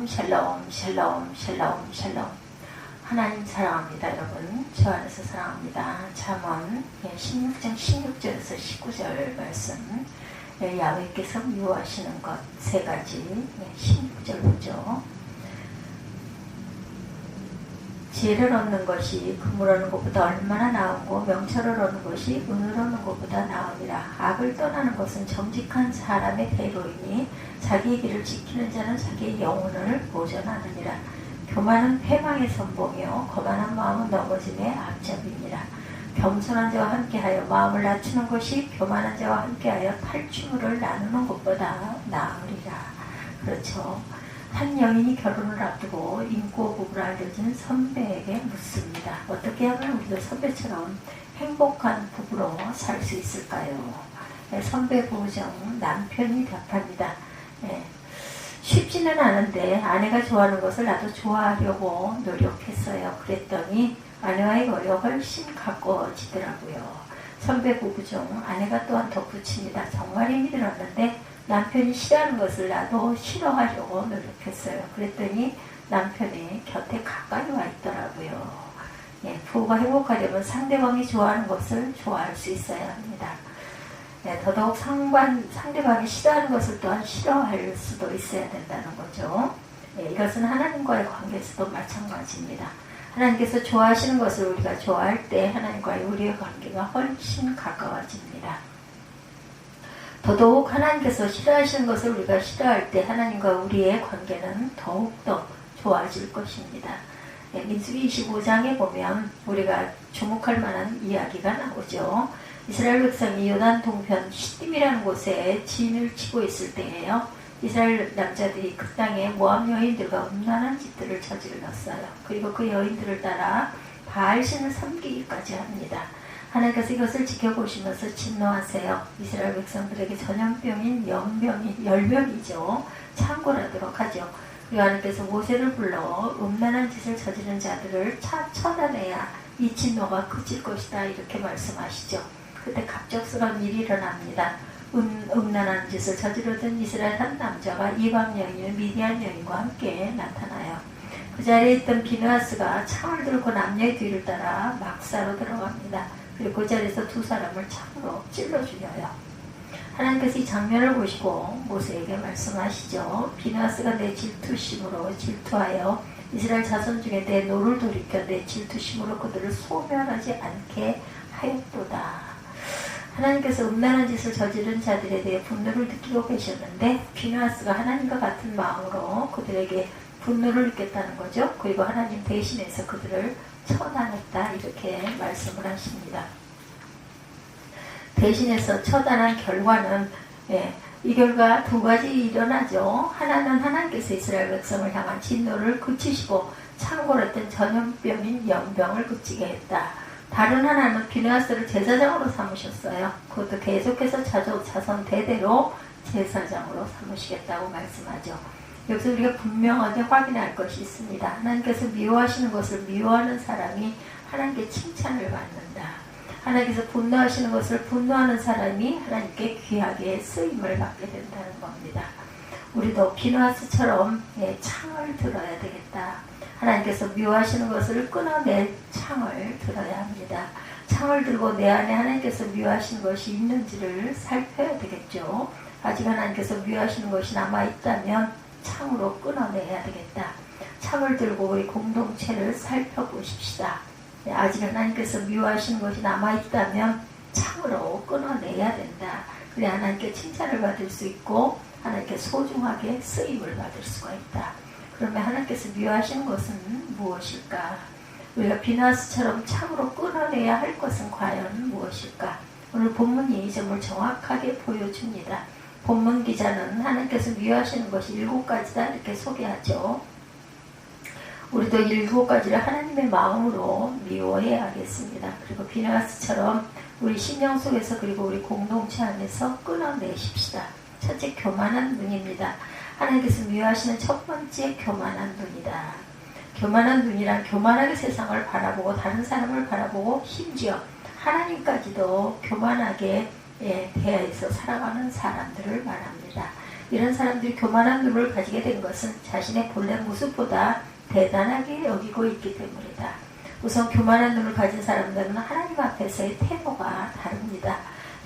샬롬 샬롬 샬롬 샬롬 샬롬. 하나님 사랑합니다. 여러분 주 안에서 사랑합니다. 잠언 16장 16절에서 19절 말씀. 야훼께서 미워하시는 것 세 가지. 16절 보죠. 지혜를 얻는 것이 금을 얻는 것보다 얼마나 나은고 명철을 얻는 것이 은을 얻는 것보다 나으니라. 악을 떠나는 것은 정직한 사람의 대로이니 자기의 길을 지키는 자는 자기의 영혼을 보전하느니라. 교만은 패망의 선봉이요 거만한 마음은 넘어짐의 앞잡이니라. 겸손한 자와 함께하여 마음을 낮추는 것이 교만한 자와 함께하여 탈취물을 나누는 것보다 나으리라. 그렇죠. 한 여인이 결혼을 앞두고 인고 부부로 알려진 선배에게 묻습니다. 어떻게 하면 우리도 선배처럼 행복한 부부로 살 수 있을까요? 선배 부부중 남편이 답합니다. 쉽지는 않은데 아내가 좋아하는 것을 나도 좋아하려고 노력했어요. 그랬더니 아내와의 거리가 훨씬 가까워지더라고요. 선배 부부 중 아내가 또한 덧붙입니다. 정말 힘이 들었는데 남편이 싫어하는 것을 나도 싫어하려고 노력했어요. 그랬더니 남편이 곁에 가까이 와 있더라고요. 부부가 행복하려면 상대방이 좋아하는 것을 좋아할 수 있어야 합니다. 더더욱 상대방이 싫어하는 것을 또한 싫어할 수도 있어야 된다는 거죠. 이것은 하나님과의 관계에서도 마찬가지입니다. 하나님께서 좋아하시는 것을 우리가 좋아할 때 하나님과의 우리의 관계가 훨씬 가까워집니다. 더더욱 하나님께서 싫어하시는 것을 우리가 싫어할 때 하나님과 우리의 관계는 더욱더 좋아질 것입니다. 민수기 25장에 보면 우리가 주목할 만한 이야기가 나오죠. 이스라엘 백성이 요단 동편 시딤이라는 곳에 진을 치고 있을 때예요. 이스라엘 남자들이 그 땅에 모압 여인들과 음란한 짓들을 저질렀어요. 그리고 그 여인들을 따라 바알신을 섬기기까지 합니다. 하나님께서 이것을 지켜보시면서 진노하세요. 이스라엘 백성들에게 전염병인 열병이죠. 창궐하도록 하죠. 그리고 하나님께서 모세를 불러 음란한 짓을 저지른 자들을 처단해야 이 진노가 그칠 것이다 이렇게 말씀하시죠. 그때 갑작스러운 일이 일어납니다. 음란한 짓을 저지르던 이스라엘 한 남자가 이방 여인 미디안 여인과 함께 나타나요. 그 자리에 있던 비느하스가 창을 들고 남녀의 뒤를 따라 막사로 들어갑니다. 그리고 그 자리에서 두 사람을 창으로 찔러 죽여요. 하나님께서 이 장면을 보시고 모세에게 말씀하시죠. 비느하스가 내 질투심으로 질투하여 이스라엘 자손 중에 내 노를 돌이켜 내 질투심으로 그들을 소멸하지 않게 하였도다. 하나님께서 음란한 짓을 저지른 자들에 대해 분노를 느끼고 계셨는데 비느하스가 하나님과 같은 마음으로 그들에게 분노를 느꼈다는 거죠. 그리고 하나님 대신해서 그들을 처단했다 이렇게 말씀을 하십니다. 대신해서 처단한 결과는 이 결과 두 가지 일어나죠. 하나는 하나님께서 이스라엘 백성을 향한 진노를 그치시고 창궐했던 전염병인 연병을 그치게 했다. 다른 하나는 비느하스를 제사장으로 삼으셨어요. 그것도 계속해서 자손 대대로 제사장으로 삼으시겠다고 말씀하죠. 여기서 우리가 분명하게 확인할 것이 있습니다. 하나님께서 미워하시는 것을 미워하는 사람이 하나님께 칭찬을 받는다. 하나님께서 분노하시는 것을 분노하는 사람이 하나님께 귀하게 쓰임을 받게 된다는 겁니다. 우리도 비느하스처럼 창을 들어야 되겠다. 하나님께서 미워하시는 것을 끊어낼 창을 들어야 합니다. 창을 들고 내 안에 하나님께서 미워하시는 것이 있는지를 살펴야 되겠죠. 아직 하나님께서 미워하시는 것이 남아있다면 창으로 끊어내야 되겠다. 창을 들고 우리 공동체를 살펴보십시다. 아직 하나님께서 미워하시는 것이 남아있다면 창으로 끊어내야 된다. 그래 하나님께 칭찬을 받을 수 있고 하나님께 소중하게 쓰임을 받을 수가 있다. 그러면 하나님께서 미워하시는 것은 무엇일까? 우리가 비느하스처럼 창으로 끊어내야 할 것은 과연 무엇일까? 오늘 본문이 점을 정확하게 보여줍니다. 본문 기자는 하나님께서 미워하시는 것이 7가지다 이렇게 소개하죠. 우리도 7가지를 하나님의 마음으로 미워해야겠습니다. 그리고 비느하스처럼 우리 심령 속에서 그리고 우리 공동체 안에서 끊어내십시다. 첫째, 교만한 눈입니다. 하나님께서 미워하시는 첫 번째 교만한 눈이다. 교만한 눈이란 교만하게 세상을 바라보고 다른 사람을 바라보고 심지어 하나님까지도 교만하게 대하여서 살아가는 사람들을 말합니다. 이런 사람들이 교만한 눈을 가지게 된 것은 자신의 본래 모습보다 대단하게 여기고 있기 때문이다. 우선 교만한 눈을 가진 사람들은 하나님 앞에서의 태도가 다릅니다.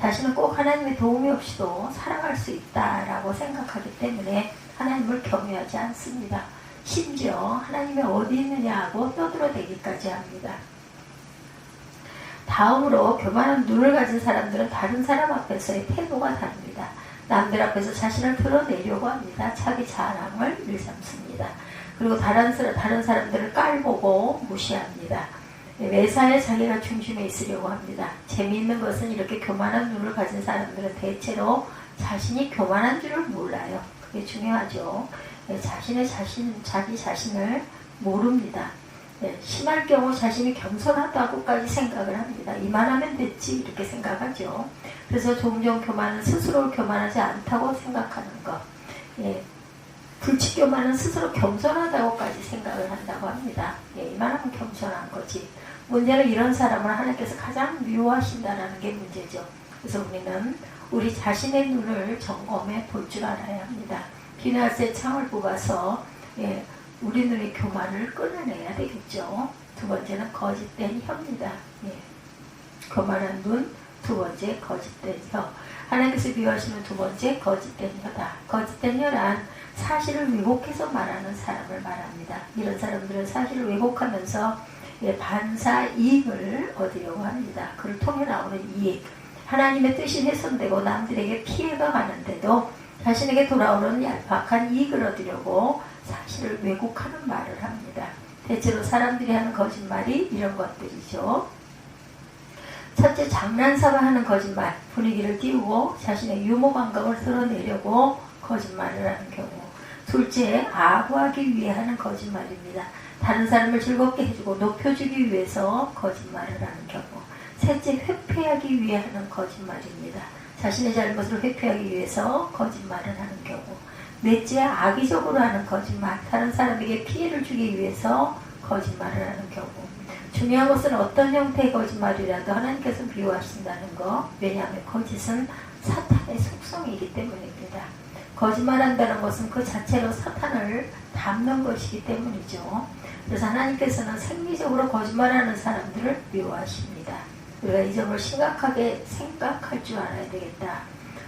자신은 꼭 하나님의 도움이 없이도 살아갈 수 있다라고 생각하기 때문에 하나님을 경외하지 않습니다. 심지어 하나님이 어디 있느냐 하고 떠들어대기까지 합니다. 다음으로 교만한 눈을 가진 사람들은 다른 사람 앞에서의 태도가 다릅니다. 남들 앞에서 자신을 드러내려고 합니다. 자기 자랑을 일삼습니다. 그리고 다른 사람들을 깔보고 무시합니다. 매사에 자기가 중심에 있으려고 합니다. 재미있는 것은 이렇게 교만한 눈을 가진 사람들은 대체로 자신이 교만한 줄을 몰라요. 그게 중요하죠. 자기 자신을 모릅니다. 심할 경우 자신이 겸손하다고까지 생각을 합니다. 이만하면 됐지 이렇게 생각하죠. 그래서 종종 교만은 스스로 교만하지 않다고 생각하는 것. 불치교만은 스스로 겸손하다고까지 생각을 한다고 합니다. 이만하면 겸손한 거지. 문제는 이런 사람을 하나님께서 가장 미워하신다는 게 문제죠. 그래서 우리는 우리 자신의 눈을 점검해 볼 줄 알아야 합니다. 비나스의 창을 뽑아서 우리 눈의 교만을 끊어내야 되겠죠. 두 번째는 거짓된 혀입니다. 교만한 눈, 두 번째 거짓된 혀. 하나님께서 미워하시는 두 번째 거짓된 혀다. 거짓된 혀란 사실을 왜곡해서 말하는 사람을 말합니다. 이런 사람들은 사실을 왜곡하면서 반사 이익을 얻으려고 합니다. 그를 통해 나오는 이익. 하나님의 뜻이 훼손되고 남들에게 피해가 가는데도 자신에게 돌아오는 얄팍한 이익을 얻으려고 사실을 왜곡하는 말을 합니다. 대체로 사람들이 하는 거짓말이 이런 것들이죠. 첫째, 장난삼아 하는 거짓말. 분위기를 띄우고 자신의 유머 감각을 드러내려고 거짓말을 하는 경우. 둘째, 아부하기 위해 하는 거짓말입니다. 다른 사람을 즐겁게 해주고 높여주기 위해서 거짓말을 하는 경우. 셋째, 회피하기 위해 하는 거짓말입니다. 자신의 잘못을 회피하기 위해서 거짓말을 하는 경우. 넷째, 악의적으로 하는 거짓말. 다른 사람에게 피해를 주기 위해서 거짓말을 하는 경우. 중요한 것은 어떤 형태의 거짓말이라도 하나님께서 미워하신다는 것. 왜냐하면 거짓은 사탄의 속성이기 때문입니다. 거짓말한다는 것은 그 자체로 사탄을 담는 것이기 때문이죠. 그래서 하나님께서는 생리적으로 거짓말하는 사람들을 미워하십니다. 우리가 이 점을 심각하게 생각할 줄 알아야 되겠다.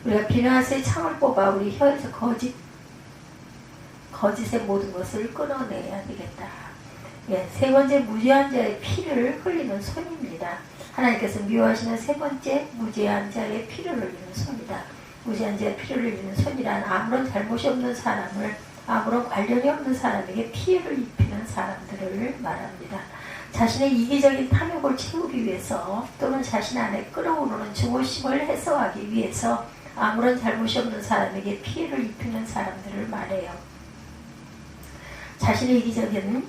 우리가 비나스의 창을 뽑아 우리 혀에서 거짓의 모든 것을 끊어내야 되겠다. 세 번째, 무죄한 자의 피를 흘리는 손입니다. 하나님께서 미워하시는 세 번째, 무죄한 자의 피를 흘리는 손이다. 무죄한 자의 피를 흘리는 손이란 아무런 잘못이 없는 사람을, 아무런 관련이 없는 사람에게 피해를 입히는 사람들을 말합니다. 자신의 이기적인 탐욕을 채우기 위해서 또는 자신 안에 끓어오르는 증오심을 해소하기 위해서 아무런 잘못이 없는 사람에게 피해를 입히는 사람들을 말해요. 자신의 이기적인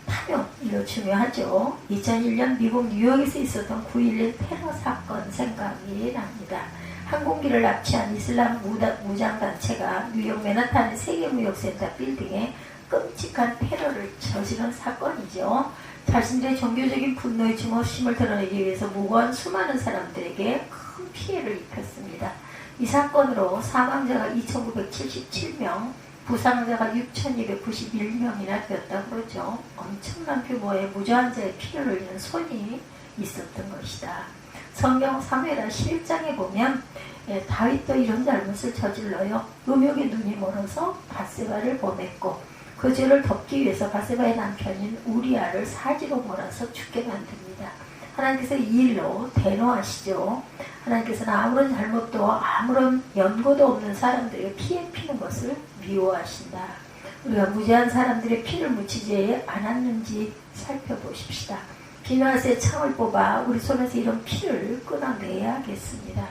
탐욕, 이거 중요하죠. 2001년 미국 뉴욕에서 있었던 9.11 테러 사건 생각이 납니다. 항공기를 납치한 이슬람 무장단체가 뉴욕 맨하탄의 세계무역센터 빌딩에 끔찍한 테러를 저지른 사건이죠. 자신들의 종교적인 분노의 증오심을 드러내기 위해서 무고한 수많은 사람들에게 큰 피해를 입혔습니다. 이 사건으로 사망자가 2,977명, 부상자가 6,291명이나 되었다고 그러죠. 엄청난 규모의 무죄한 자의 피를 흘리는 손이 있었던 것이다. 성경 사무엘하 11장에 보면 다윗도 이런 잘못을 저질러요. 음욕의 눈이 멀어서 밧세바를 범했고 그 죄를 덮기 위해서 밧세바의 남편인 우리아를 사지로 몰아서 죽게 만듭니다. 하나님께서 이 일로 대노하시죠. 하나님께서는 아무런 잘못도 아무런 연고도 없는 사람들에게 피해 피는 것을 미워하신다. 우리가 무죄한 사람들의 피를 묻히지 않았는지 살펴보십시다. 비나스의 창을 뽑아 우리 손에서 이런 피를 끊어내야겠습니다.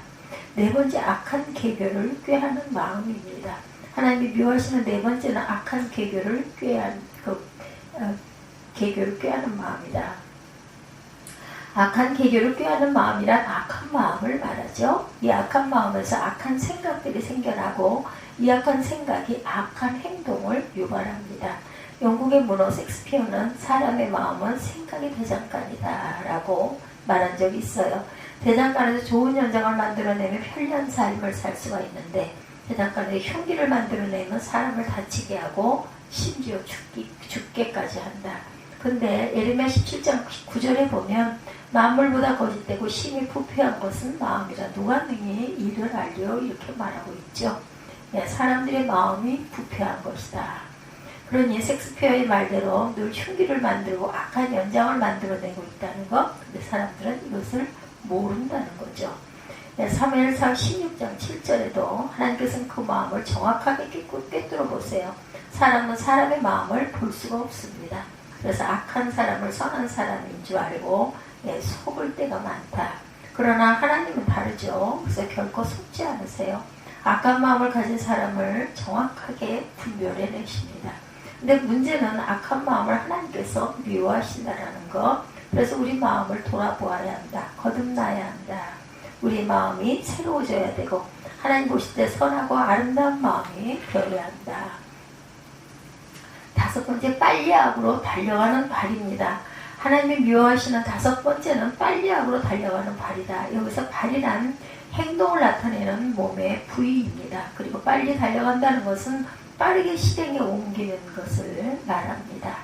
네 번째, 악한 계교를 꾀하는 마음입니다. 하나님이 미워하시는 네 번째는 악한 계교를 꾀하는 마음이다. 악한 계교를 꾀하는 마음이란 악한 마음을 말하죠. 이 악한 마음에서 악한 생각들이 생겨나고 이 악한 생각이 악한 행동을 유발합니다. 영국의 문호 섹스피어는 사람의 마음은 생각의 대장간이다 라고 말한 적이 있어요. 대장간에서 좋은 현상을 만들어내며 편리한 삶을 살 수가 있는데 세상간에 흉기를 만들어내면 사람을 다치게 하고 심지어 죽게까지 한다. 근데 예레미야 17장 9절에 보면 만물보다 거짓되고 심히 부패한 것은 마음이라 누가 능히 이를 알려 이렇게 말하고 있죠. 네, 사람들의 마음이 부패한 것이다. 그러니 섹스피어의 말대로 늘 흉기를 만들고 악한 연장을 만들어내고 있다는 것. 근데 사람들은 이것을 모른다는 거죠. 네, 사무엘상 16장 7절에도 하나님께서는 그 마음을 정확하게 꿰뚫어 보세요. 사람은 사람의 마음을 볼 수가 없습니다. 그래서 악한 사람을 선한 사람인 줄 알고 속을 때가 많다. 그러나 하나님은 다르죠. 그래서 결코 속지 않으세요. 악한 마음을 가진 사람을 정확하게 분별해내십니다. 근데 문제는 악한 마음을 하나님께서 미워하신다라는 것. 그래서 우리 마음을 돌아보아야 한다. 거듭나야 한다. 우리 마음이 새로워져야 되고 하나님 보실 때 선하고 아름다운 마음이 되어야 한다. 다섯 번째, 빨리악으로 달려가는 발입니다. 하나님이 미워하시는 다섯 번째는 빨리악으로 달려가는 발이다. 여기서 발이란 행동을 나타내는 몸의 부위입니다. 그리고 빨리 달려간다는 것은 빠르게 실행에 옮기는 것을 말합니다.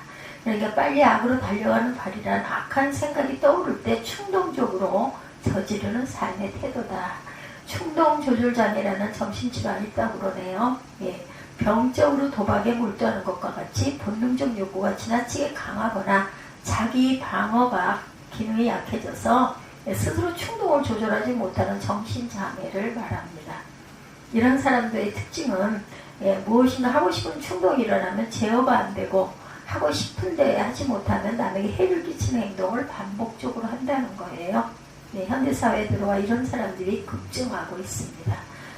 그러니까 빨리 악으로 달려가는 발이란 악한 생각이 떠오를 때 충동적으로 저지르는 삶의 태도다. 충동조절장애라는 정신질환이 있다고 그러네요. 예. 병적으로 도박에 몰두하는 것과 같이 본능적 욕구가 지나치게 강하거나 자기 방어가 기능이 약해져서 스스로 충동을 조절하지 못하는 정신장애를 말합니다. 이런 사람들의 특징은 무엇이나 하고 싶은 충동이 일어나면 제어가 안 되고 하고 싶은데 하지 못하면 남에게 해를 끼치는 행동을 반복적으로 한다는 거예요. 현대사회에 들어와 이런 사람들이 급증하고 있습니다.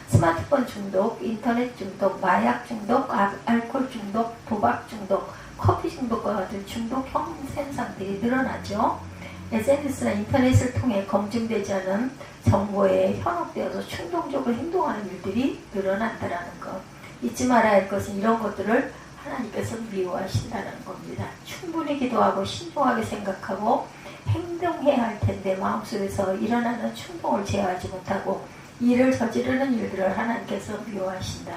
스마트폰 중독, 인터넷 중독, 마약 중독, 알코올 중독, 도박 중독, 커피 중독과 같은 중독형 현상들이 늘어나죠. SNS나 인터넷을 통해 검증되지 않은 정보에 현혹되어서 충동적으로 행동하는 일들이 늘어난다는 것. 잊지 말아야 할 것은 이런 것들을 하나님께서 미워하신다는 겁니다. 충분히 기도하고 신중하게 생각하고 행동해야 할 텐데 마음속에서 일어나는 충동을 제어하지 못하고 일을 저지르는 일들을 하나님께서 미워하신다.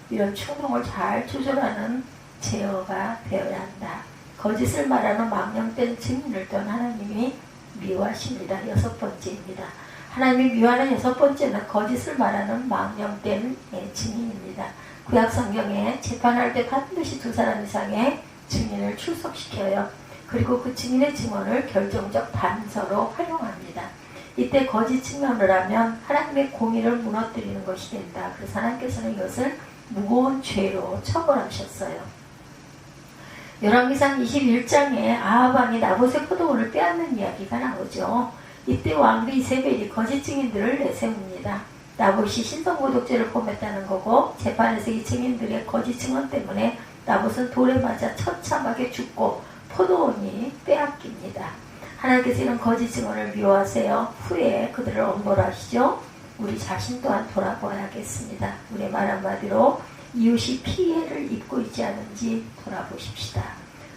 이런 충동을 잘 조절하는 제어가 되어야 한다. 거짓을 말하는 망령된 증인을 또한 하나님이 미워하십니다. 여섯 번째입니다. 하나님이 미워하는 여섯 번째는 거짓을 말하는 망령된 증인입니다. 구약 성경에 재판할 때 반드시 두 사람 이상의 증인을 출석시켜요. 그리고 그 증인의 증언을 결정적 단서로 활용합니다. 이때 거짓 증언을 하면 하나님의 공의를 무너뜨리는 것이 된다. 그래서 하나님께서는 이것을 무거운 죄로 처벌하셨어요. 열왕기상 21장에 아합 왕이 나봇의 포도원을 빼앗는 이야기가 나오죠. 이때 왕비 이세벨이 거짓 증인들을 내세웁니다. 나봇이 신성모독죄를 범했다는 거고 재판에서 이 증인들의 거짓 증언 때문에 나봇은 돌에 맞아 처참하게 죽고 포도원이 빼앗깁니다. 하나님께서 이런 거짓 증언을 미워하세요. 후에 그들을 엄벌하시죠. 우리 자신 또한 돌아보아야겠습니다. 우리의 말 한마디로 이웃이 피해를 입고 있지 않은지 돌아보십시다.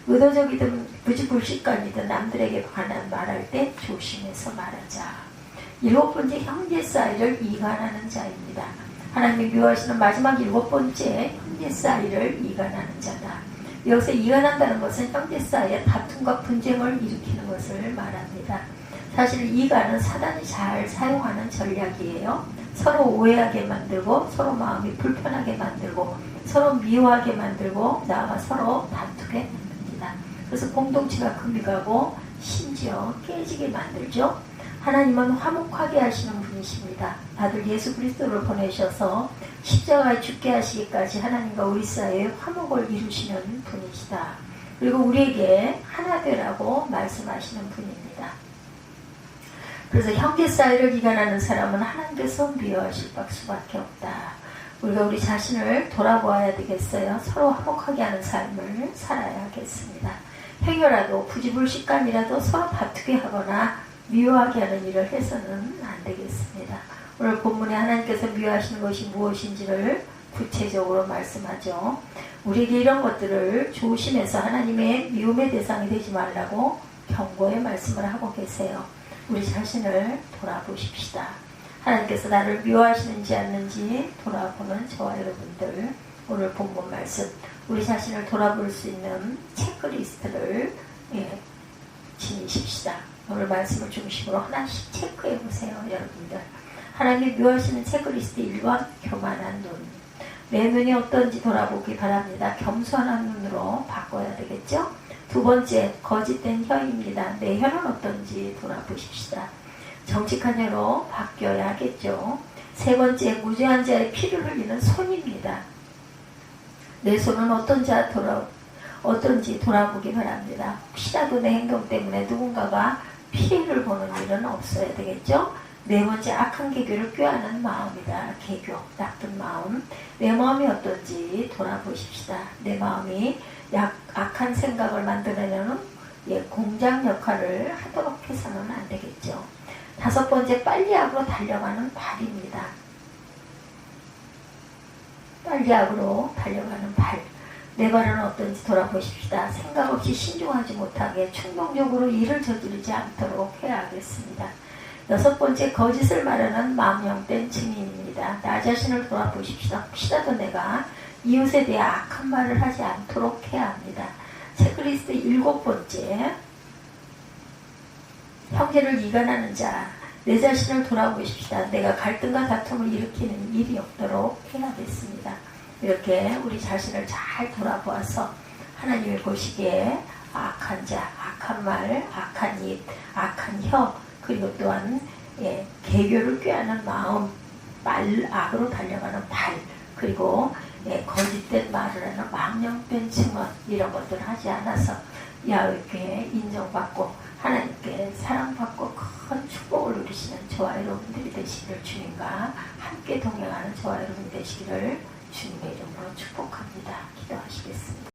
의도적이든 부지불식간이든 남들에게 관한 말할 때 조심해서 말하자. 일곱 번째, 형제 사이를 이간하는 자입니다. 하나님이 미워하시는 마지막 일곱 번째, 형제 사이를 이간하는 자다. 여기서 이간한다는 것은 형제 사이의 다툼과 분쟁을 일으키는 것을 말합니다. 사실 이간은 사단이 잘 사용하는 전략이에요. 서로 오해하게 만들고 서로 마음이 불편하게 만들고 서로 미워하게 만들고 나아가 서로 다투게 만듭니다. 그래서 공동체가 금이 가고 심지어 깨지게 만들죠. 하나님은 화목하게 하시는 분이십니다. 아들 예수 그리스도를 보내셔서 십자가에 죽게 하시기까지 하나님과 우리 사이에 화목을 이루시는 분이시다. 그리고 우리에게 하나 되라고 말씀하시는 분입니다. 그래서 형제 사이를 이간하는 사람은 하나님께서 미워하실 수밖에 없다. 우리가 우리 자신을 돌아보아야 되겠어요. 서로 화목하게 하는 삶을 살아야겠습니다. 행여라도 부지불식간이라도 서로 다투게 하거나 미워하게 하는 일을 해서는 안 되겠습니다. 오늘 본문에 하나님께서 미워하시는 것이 무엇인지를 구체적으로 말씀하죠. 우리에게 이런 것들을 조심해서 하나님의 미움의 대상이 되지 말라고 경고의 말씀을 하고 계세요. 우리 자신을 돌아보십시다. 하나님께서 나를 미워하시는지 않는지 돌아보는 저와 여러분들, 오늘 본문 말씀, 우리 자신을 돌아볼 수 있는 체크리스트를 지니십시다. 오늘 말씀을 중심으로 하나씩 체크해 보세요, 여러분들. 하나님이 미워하시는 체크리스트 1번, 교만한 눈. 내 눈이 어떤지 돌아보기 바랍니다. 겸손한 눈으로 바꿔야 되겠죠? 두 번째, 거짓된 혀입니다. 내 혀는 어떤지 돌아보십시다. 정직한 혀로 바뀌어야 하겠죠. 세 번째, 무죄한 자의 피를 흘리는 손입니다. 내 손은 어떤지 돌아보기 바랍니다. 혹시라도 내 행동 때문에 누군가가 피해를 보는 일은 없어야 되겠죠. 네 번째, 악한 계교를 꾀하는 마음이다. 계교, 나쁜 마음. 내 마음이 어떤지 돌아보십시다. 내 마음이 악한 생각을 만들어내는 공장 역할을 하도록 해서는 안 되겠죠. 다섯 번째, 빨리 악으로 달려가는 발입니다. 빨리 악으로 달려가는 발. 내 발은 어떤지 돌아보십시다. 생각 없이 신중하지 못하게 충동적으로 일을 저지르지 않도록 해야 하겠습니다. 여섯 번째, 거짓을 말하는 망령된 증인입니다. 나 자신을 돌아보십시다. 혹시라도 내가 이웃에 대해 악한 말을 하지 않도록 해야 합니다. 체크리스트 일곱 번째, 형제를 이간하는 자. 내 자신을 돌아보십시다. 내가 갈등과 다툼을 일으키는 일이 없도록 해야겠습니다. 이렇게 우리 자신을 잘 돌아보아서 하나님이 보시기에 악한 자, 악한 말, 악한 입, 악한 혀, 그리고 또한 계교를 꾀하는 마음, 악으로 달려가는 발, 그리고 거짓된 말을 하는 망령된 증언, 이런 것들을 하지 않아서 야훼께 인정받고 하나님께 사랑받고 큰 축복을 누리시는 저와 여러분들이 되시기를, 주님과 함께 동행하는 저와 여러분이 되시기를 주님의 이름으로 축복합니다. 기도하시겠습니다.